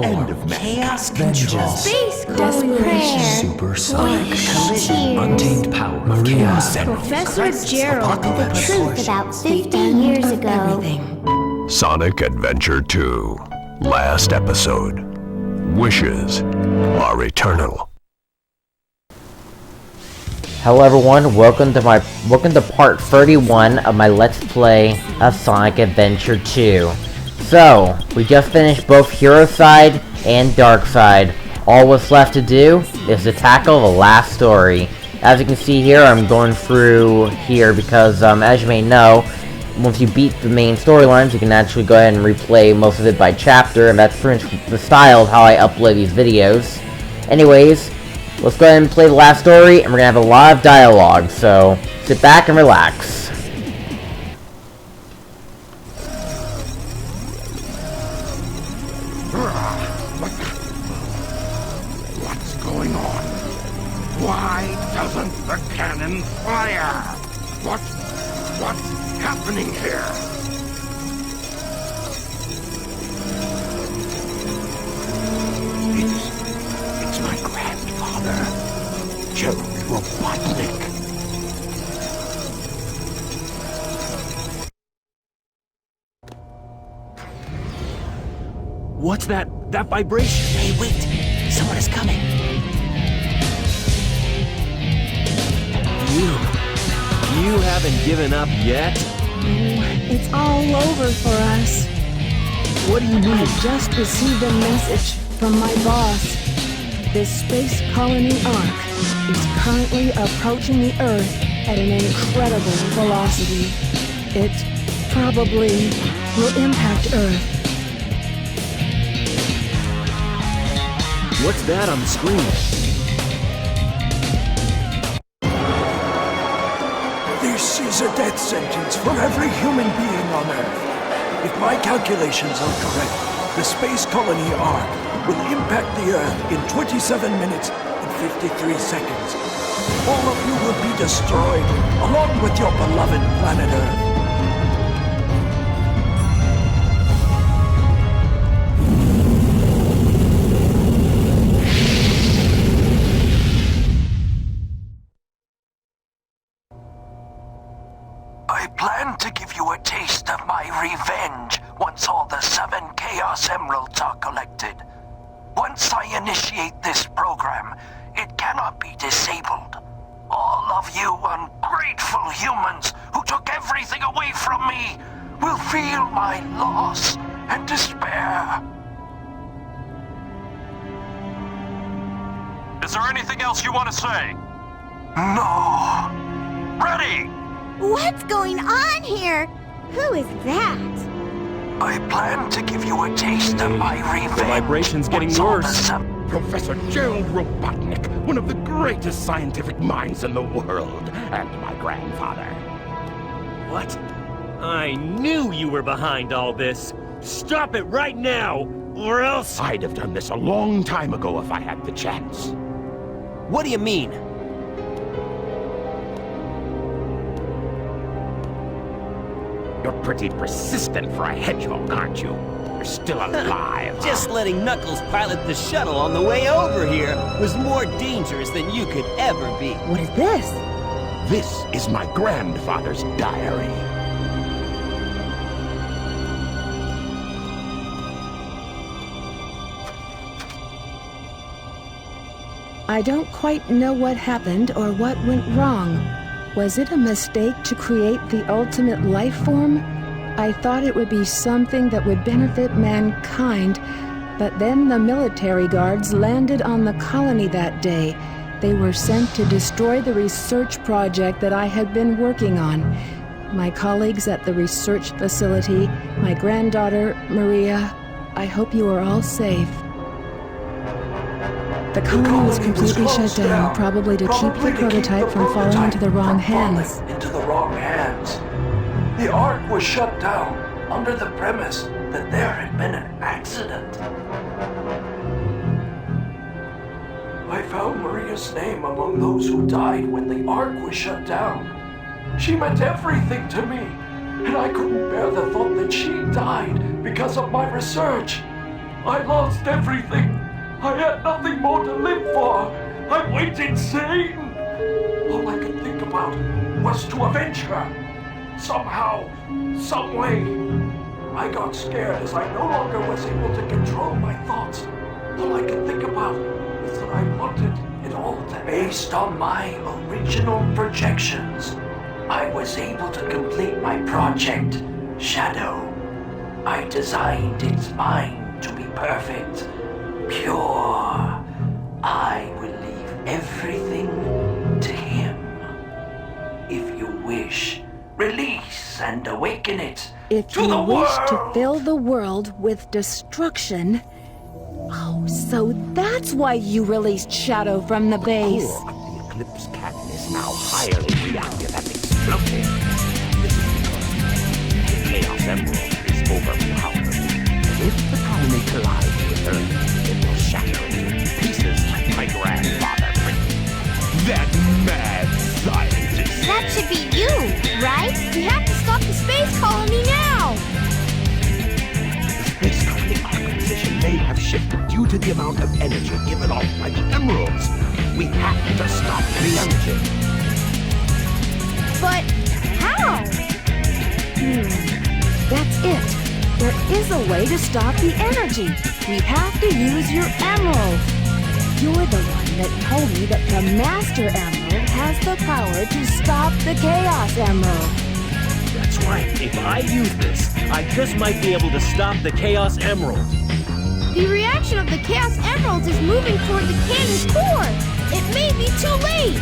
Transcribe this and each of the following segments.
end of chaos vengeance, control, Space desperation, supersonic, collision, untamed power, Maria. chaos emerald, Professor crisis, Gerald, the apocalypse, truth about 50 years ago. everything. Sonic Adventure 2, last episode. Wishes are eternal. Hello everyone, welcome to part 31 of my Let's Play of Sonic Adventure 2. So, we just finished both Hero Side and Dark Side. All what's left to do is to tackle the last story. As you can see here, I'm going through here because, as you may know, once you beat the main storylines, you can actually go ahead and replay most of it by chapter, and that's pretty much the style of how I upload these videos. Anyways, let's go ahead and play the last story, and we're gonna have a lot of dialogue, so sit back and relax. What's going on? Why doesn't the cannon fire? What's happening here? It's my grandfather, Gerald Robotnik. What's that vibration? Hey, wait! Someone is coming! You haven't given up yet? It's all over for us. What do you mean? I just received a message from my boss. This space colony Ark is currently approaching the Earth at an incredible velocity. It probably will impact Earth. What's that on the screen? This is a death sentence for every human being on Earth. If my calculations are correct, the space colony Ark will impact the Earth in 27 minutes and 53 seconds. All of you will be destroyed, along with your beloved planet Earth. I plan to give you a taste of my revenge once all the 7 Chaos Emeralds are collected. Once I initiate this program, it cannot be disabled. All of you ungrateful humans who took everything away from me will feel my loss and despair. Is there anything else you want to say? No. Ready! What's going on here? Who is that? I plan to give you a taste of my revenge. The vibration's getting once all the worse. Professor Gerald Robotnik, one of the greatest scientific minds in the world, and my grandfather. What? I knew you were behind all this. Stop it right now, or else... I'd have done this a long time ago if I had the chance. What do you mean? You're pretty persistent for a hedgehog, aren't you? You're still alive. Just letting Knuckles pilot the shuttle on the way over here was more dangerous than you could ever be. What is this? This is my grandfather's diary. I don't quite know what happened or what went wrong. Was it a mistake to create the ultimate life form? I thought it would be something that would benefit mankind, but then the military guards landed on the colony that day. They were sent to destroy the research project that I had been working on. My colleagues at the research facility, my granddaughter, Maria, I hope you are all safe. The colony was completely shut down, probably to keep the prototype from falling into the wrong hands. The Ark was shut down under the premise that there had been an accident. I found Maria's name among those who died when the Ark was shut down. She meant everything to me, and I couldn't bear the thought that she died because of my research. I lost everything. I had nothing more to live for. I went insane. All I could think about was to avenge her. Somehow, some way. I got scared as I no longer was able to control my thoughts. All I could think about was that I wanted it all to end. Based on my original projections, I was able to complete my project, Shadow. I designed its mind to be perfect, pure. I will leave everything to him. If you wish, release and awaken it If to you the wish world. to fill the world with destruction... Oh, so that's why you released Shadow from the base. Core of the Eclipse Cannon is now highly reactive and explosive. This is because the Chaos Emerald is overpowered. If the colony collides with Earth, it will shatter into pieces like my grandfather predicted. That mad scientist! That should be you, right? We have to stop the space colony now! The space colony composition may have shifted due to the amount of energy given off by the emeralds. We have to stop the energy. But how? That's it. There is a way to stop the energy. We have to use your emerald. You're the one that told me that the Master Emerald has the power to stop the Chaos Emerald. That's right. If I use this, I just might be able to stop the Chaos Emerald. The reaction of the Chaos Emeralds is moving toward the cannon's core! It may be too late!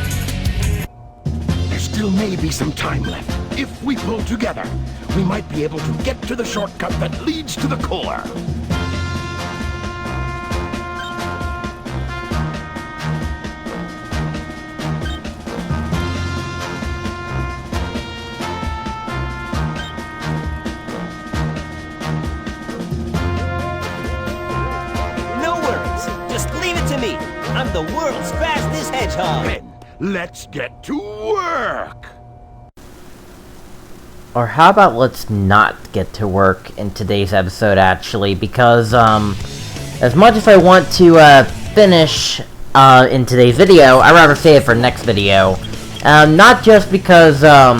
There still may be some time left. If we pull together, we might be able to get to the shortcut that leads to the core. No worries. Just leave it to me. I'm the world's fastest hedgehog. Then, let's get to work! Or how about let's not get to work in today's episode, actually, because, as much as I want to, finish, in today's video, I'd rather save it for next video. Not just because I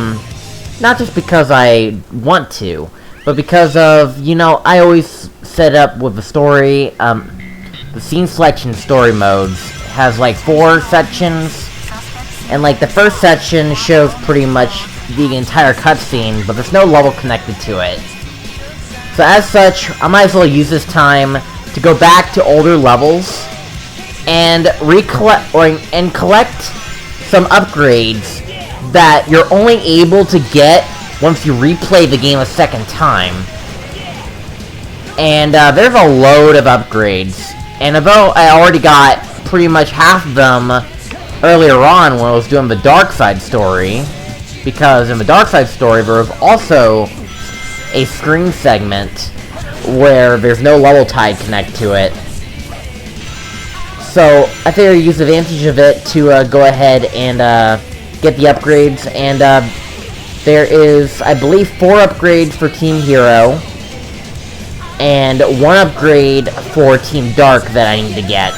want to, but because of, you know, I always set up with the story, the scene selection story modes has, like, 4 sections, and, like, the first section shows pretty much the entire cutscene, but there's no level connected to it. So as such, I might as well use this time to go back to older levels and collect some upgrades that you're only able to get once you replay the game a second time. And there's a load of upgrades, and although I already got pretty much half of them earlier on when I was doing the Dark Side story, because in the Dark Side story there was also a screen segment where there's no level tie connect to it. So I figured I'd use advantage of it to go ahead and get the upgrades, and there is, I believe, 4 upgrades for Team Hero, and 1 upgrade for Team Dark that I need to get.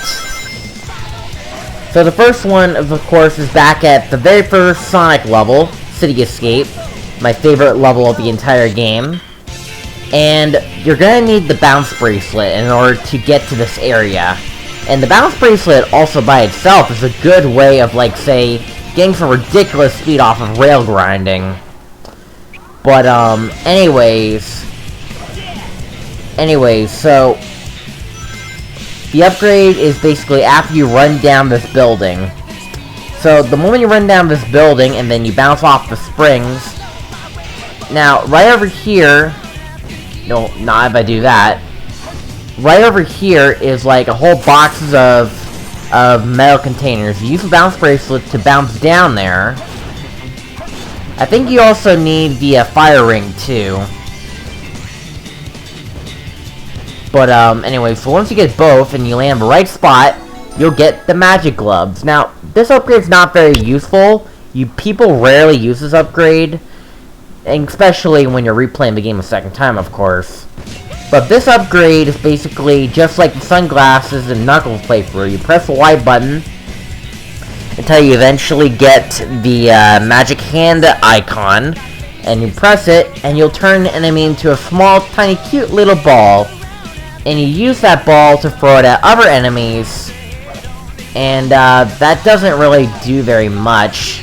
So the first one, of course, is back at the very first Sonic level, City Escape, my favorite level of the entire game. And you're gonna need the bounce bracelet in order to get to this area. And the bounce bracelet also by itself is a good way of, like, say, getting some ridiculous speed off of rail grinding. But, anyways, so the upgrade is basically after you run down this building. So the moment you run down this building and then you bounce off the springs. Now, right over here, no, not if I do that. Right over here is like a whole boxes of metal containers. You use the bounce bracelet to bounce down there. I think you also need the fire ring too. But anyway, so once you get both and you land the right spot, you'll get the magic gloves. Now, this upgrade's not very useful. People rarely use this upgrade, and especially when you're replaying the game a second time, of course. But this upgrade is basically just like the sunglasses and Knuckles playthrough. You press the Y button until you eventually get the magic hand icon, and you press it, and you'll turn the enemy into a small, tiny, cute little ball, and you use that ball to throw it at other enemies, and that doesn't really do very much.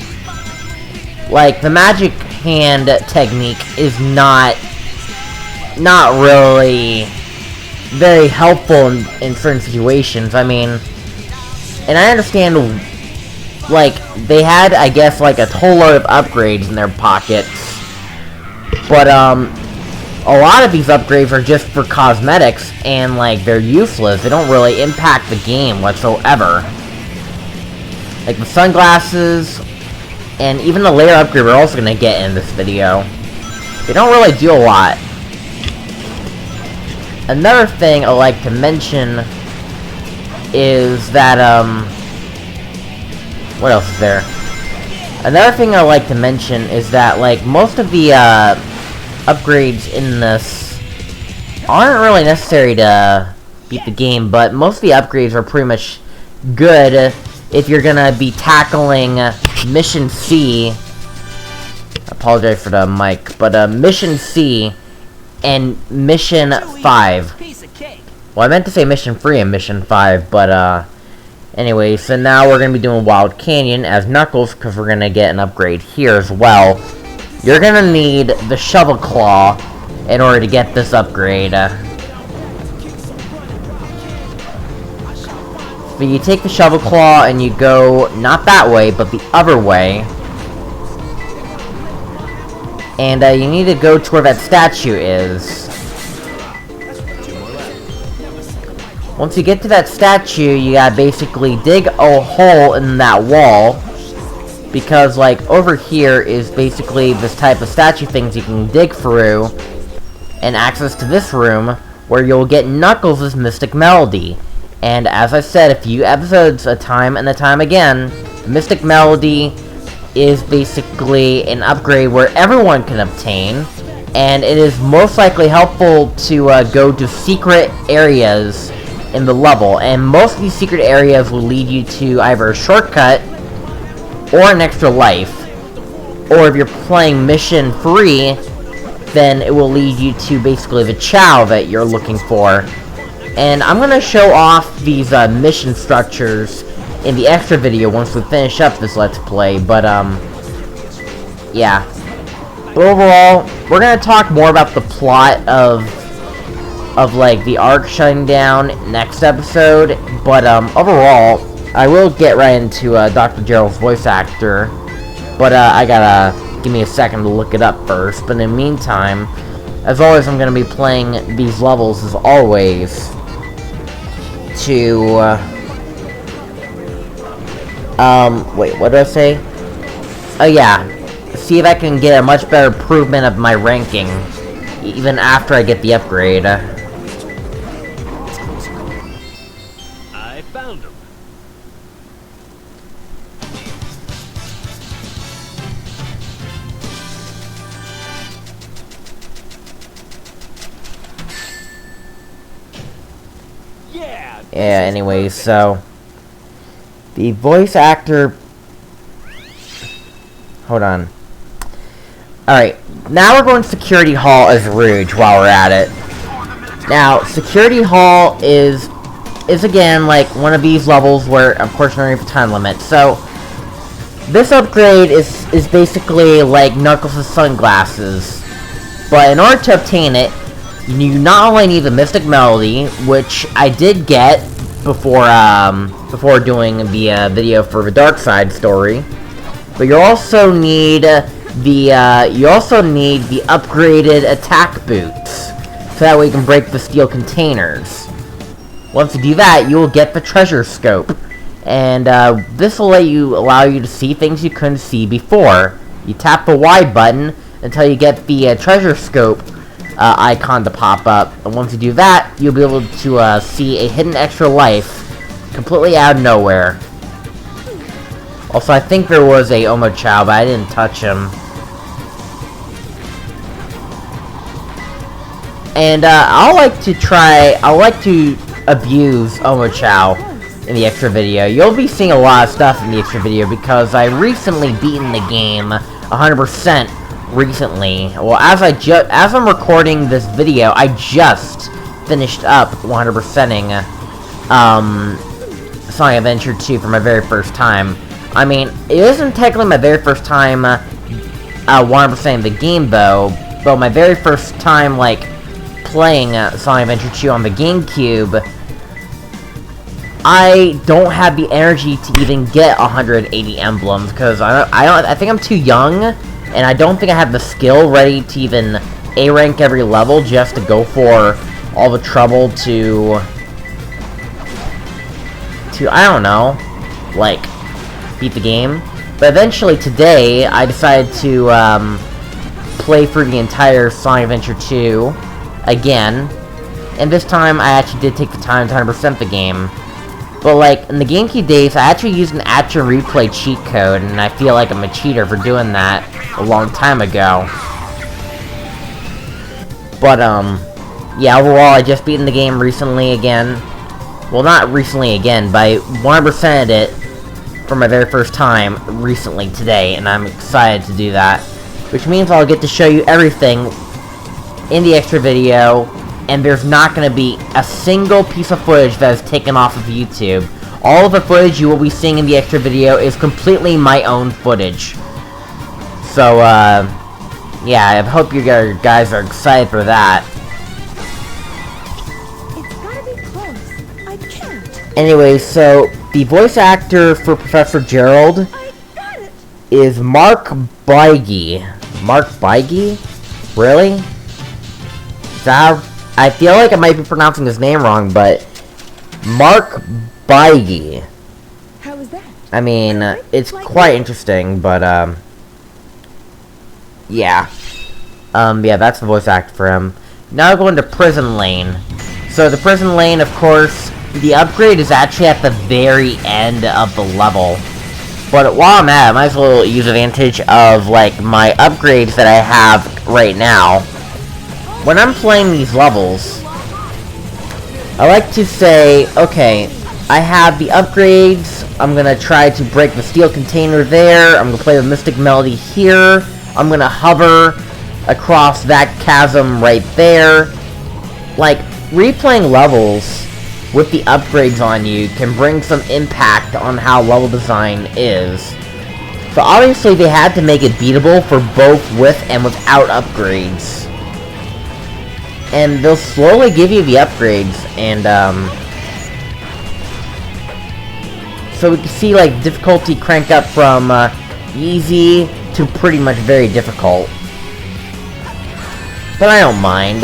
Like, the magic hand technique is not really very helpful in certain situations. I mean, and I understand, like, they had, I guess, like, a whole load of upgrades in their pockets, but, a lot of these upgrades are just for cosmetics, and, like, they're useless. They don't really impact the game whatsoever. Like, the sunglasses, and even the layer upgrade we're also gonna get in this video, they don't really do a lot. Another thing I'd like to mention is that, what else is there? Another thing I'd like to mention is that, like, most of the, upgrades in this aren't really necessary to beat the game, but most of the upgrades are pretty much good if you're gonna be tackling Mission C. I apologize for the mic, but Mission C and Mission 5. Well, I meant to say Mission 3 and Mission 5, but anyway, so now we're gonna be doing Wild Canyon as Knuckles, because we're gonna get an upgrade here as well. You're gonna need the Shovel Claw in order to get this upgrade. So you take the Shovel Claw and you go, not that way, but the other way. And you need to go to where that statue is. Once you get to that statue, you gotta basically dig a hole in that wall. Because, like, over here is basically this type of statue things you can dig through, and access to this room, where you'll get Knuckles' Mystic Melody. And as I said a few episodes a time and a time again, Mystic Melody is basically an upgrade where everyone can obtain, and it is most likely helpful to go to secret areas in the level, and most of these secret areas will lead you to either a shortcut or an extra life, or if you're playing Mission 3, then it will lead you to basically the Chow that you're looking for. And I'm gonna show off these mission structures in the extra video once we finish up this Let's Play, but yeah. But overall, we're gonna talk more about the plot of like the arc shutting down next episode, but overall, I will get right into Dr. Gerald's voice actor, but I gotta give me a second to look it up first. But in the meantime, as always, I'm gonna be playing these levels as always to wait, what did I say? Oh yeah, see if I can get a much better improvement of my ranking even after I get the upgrade. I found him. Yeah, anyways, so the voice actor, hold on. Alright, now we're going to Security Hall as Rouge while we're at it. Now, Security Hall is again like one of these levels where, of course, you're for time limit. So this upgrade is basically like Knuckles' sunglasses, but in order to obtain it, you not only need the Mystic Melody, which I did get before doing the video for the Dark Side story, but you also need the upgraded attack boots, so that way you can break the steel containers. Once you do that, you will get the treasure scope, and this will allow you to see things you couldn't see before. You tap the Y button until you get the treasure scope icon to pop up, and once you do that, you'll be able to see a hidden extra life completely out of nowhere. Also, I think there was a Omo Chow, but I didn't touch him. And I like to abuse Omochao in the extra video. You'll be seeing a lot of stuff in the extra video because I recently beaten the game 100% recently. Well, as I'm recording this video, I just finished up 100%ing Sonic Adventure 2 for my very first time. I mean, it isn't technically my very first time 100%ing the game though, but my very first time like playing Sonic Adventure 2 on the GameCube. I don't have the energy to even get 180 emblems because I think I'm too young, and I don't think I have the skill ready to even A rank every level just to go for all the trouble to I don't know, like beat the game. But eventually today I decided to play through the entire Sonic Adventure 2 again, and this time I actually did take the time to 100% the game. But like, in the GameCube days, I actually used an action replay cheat code, and I feel like I'm a cheater for doing that a long time ago. But, yeah, overall, I just beaten the game recently again. Well, not recently again, but I 100%ed it for my very first time recently today, and I'm excited to do that. Which means I'll get to show you everything in the extra video, and there's not going to be a single piece of footage that is taken off of YouTube. All of the footage you will be seeing in the extra video is completely my own footage. So, yeah, I hope you guys are excited for that. It's gotta be close. I can't. Anyway, so, the voice actor for Professor Gerald I got it. is Mark Beige. Mark Beige? Really? Is that how... I feel like I might be pronouncing his name wrong, but Mark Beige. How was that? I mean, it's quite interesting, but yeah. Yeah, that's the voice actor for him. Now going to Prison Lane. So the Prison Lane, of course, the upgrade is actually at the very end of the level. But while I'm at it, I might as well use advantage of, like, my upgrades that I have right now. When I'm playing these levels, I like to say, okay, I have the upgrades, I'm gonna try to break the steel container there, I'm gonna play the Mystic Melody here, I'm gonna hover across that chasm right there. Like, replaying levels with the upgrades on you can bring some impact on how level design is. So obviously they had to make it beatable for both with and without upgrades. And they'll slowly give you the upgrades, and so we can see like difficulty crank up from easy to pretty much very difficult. But I don't mind.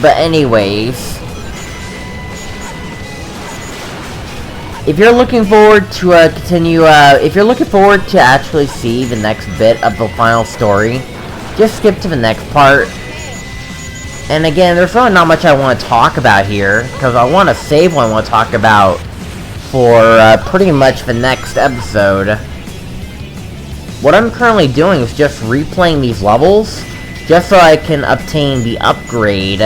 But anyways, if you're looking forward to if you're looking forward to actually see the next bit of the final story, just skip to the next part. And again, there's really not much I want to talk about here, because I want to save what I want to talk about for pretty much the next episode. What I'm currently doing is just replaying these levels, just so I can obtain the upgrade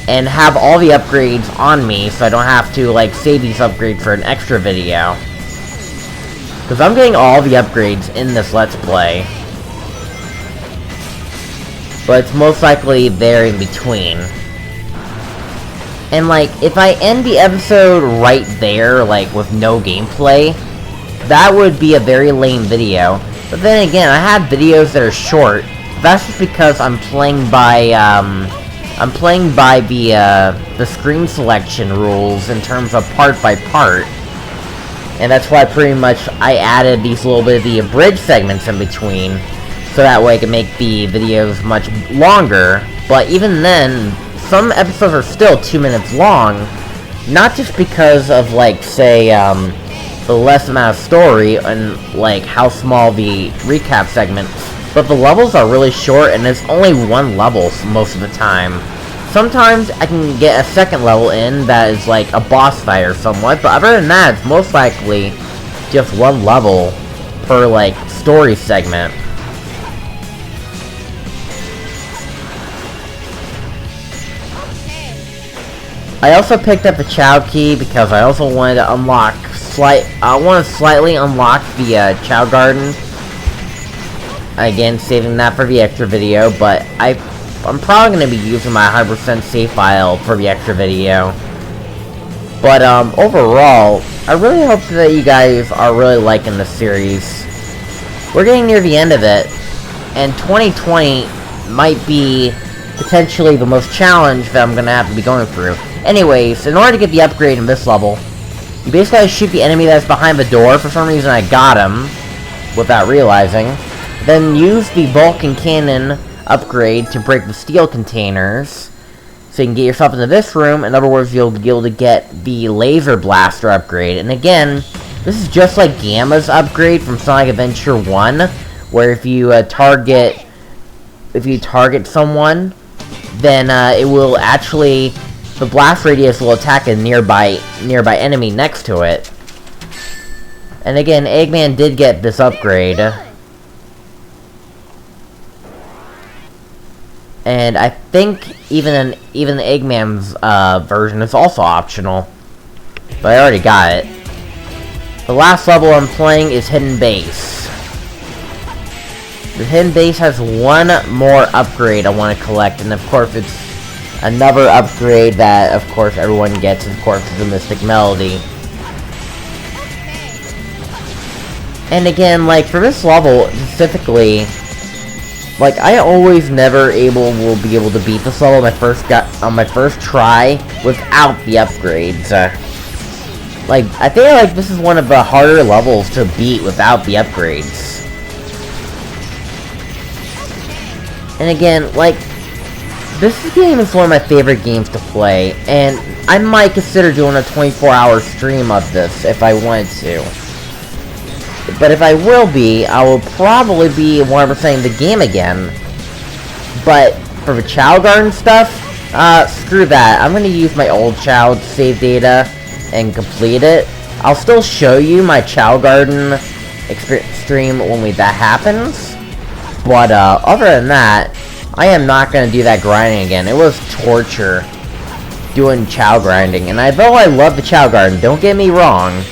and have all the upgrades on me, so I don't have to, like, save these upgrades for an extra video. Because I'm getting all the upgrades in this Let's Play. But it's most likely there in between. And, like, if I end the episode right there, like, with no gameplay, that would be a very lame video. But then again, I have videos that are short. That's just because I'm playing by the screen selection rules in terms of part by part. And that's why pretty much I added these little bit of the abridged segments in between, so that way I can make the videos much longer. But even then, some episodes are still 2 minutes long, not just because of, like, say, the less amount of story and, like, how small the recap segments, but the levels are really short, and there's only one level most of the time. Sometimes I can get a second level in that is like a boss fight or somewhat, but other than that, it's most likely just one level per like story segment. I also picked up the Chow key because I also wanted to unlock slightly unlock the Chow Garden. Again, saving that for the extra video, but I'm probably going to be using my 100% save file for the extra video. But overall, I really hope that you guys are really liking this series. We're getting near the end of it, and 2020 might be potentially the most challenge that I'm going to have to be going through. Anyways, in order to get the upgrade in this level, you basically have to shoot the enemy that's behind the door. For some reason I got him without realizing. Then use the Vulcan Cannon upgrade to break the steel containers, so you can get yourself into this room. In other words, you'll be able to get the Laser Blaster upgrade. And again, this is just like Gamma's upgrade from Sonic Adventure 1, where if you target someone, then it will actually, the blast radius will attack a nearby enemy next to it. And again, Eggman did get this upgrade. And I think even Eggman's version is also optional. But I already got it. The last level I'm playing is Hidden Base. The Hidden Base has one more upgrade I want to collect, and of course it's another upgrade that of course everyone gets, of course, is the Mystic Melody. And again, like for this level specifically, like I always will be able to beat this level on my first try without the upgrades. Like I feel like this is one of the harder levels to beat without the upgrades. And again, like this game is one of my favorite games to play, and I might consider doing a 24-hour stream of this if I wanted to. But if I will be, I will probably be 100%ing the game again. But for the Chow Garden stuff, screw that. I'm going to use my old Chow save data and complete it. I'll still show you my Chow Garden stream when that happens. But other than that, I am not going to do that grinding again. It was torture doing Chow grinding. And though I love the Chow Garden, don't get me wrong,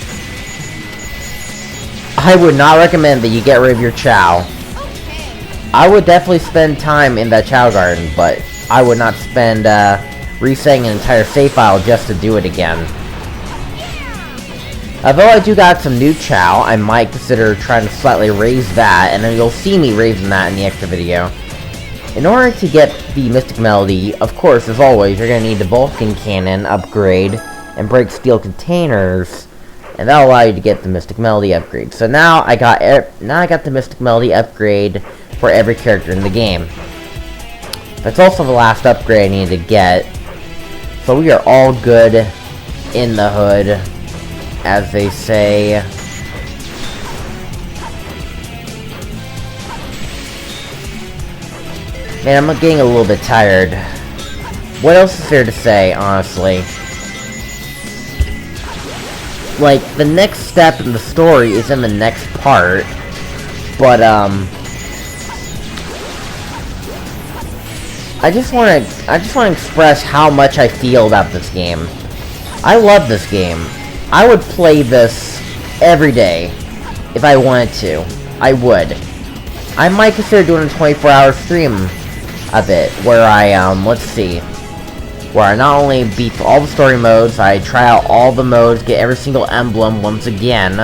I would not recommend that you get rid of your Chow. I would definitely spend time in that Chow Garden, but I would not spend resetting an entire save file just to do it again. Although I do got some new Chow, I might consider trying to slightly raise that, and then you'll see me raising that in the extra video. In order to get the Mystic Melody, of course, as always, you're going to need the Vulcan Cannon upgrade and break steel containers. And that'll allow you to get the Mystic Melody upgrade. So now I got the Mystic Melody upgrade for every character in the game. That's also the last upgrade I need to get. So we are all good in the hood, as they say. Man, I'm getting a little bit tired. What else is there to say, honestly? Like, the next step in the story is in the next part, but, I just want to express how much I feel about this game. I love this game. I would play this every day if I wanted to. I would. I might consider doing a 24-hour stream of it, where I, let's see, where I not only beat all the story modes, I try out all the modes, get every single emblem once again.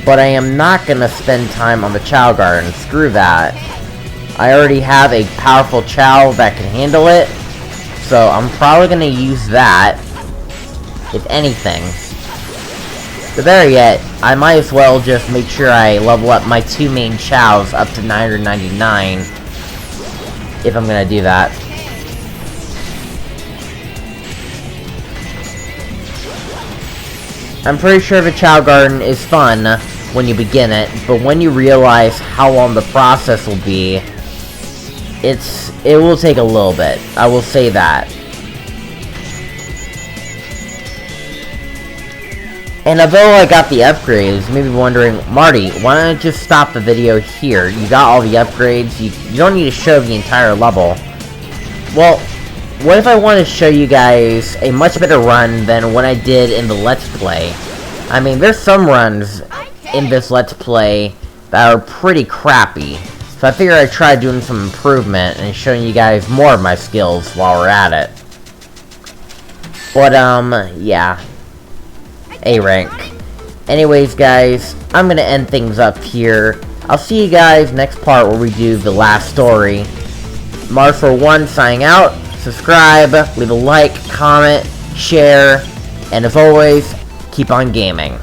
But I am not gonna spend time on the Chow Garden. Screw that. I already have a powerful Chow that can handle it, so I'm probably gonna use that, if anything. But better yet, I might as well just make sure I level up my two main Chows up to 999, if I'm gonna do that. I'm pretty sure the Chow Garden is fun when you begin it, but when you realize how long the process will be, it will take a little bit. I will say that. And although I got the upgrades, you may be wondering, Marty, why don't you just stop the video here? You got all the upgrades, you don't need to show the entire level. Well, what if I want to show you guys a much better run than what I did in the Let's Play? I mean, there's some runs in this Let's Play that are pretty crappy. So I figured I'd try doing some improvement and showing you guys more of my skills while we're at it. But, yeah. A rank. Anyways, guys, I'm gonna end things up here. I'll see you guys next part where we do the last story. mardiman641 signing out. Subscribe, leave a like, comment, share, and as always, keep on gaming.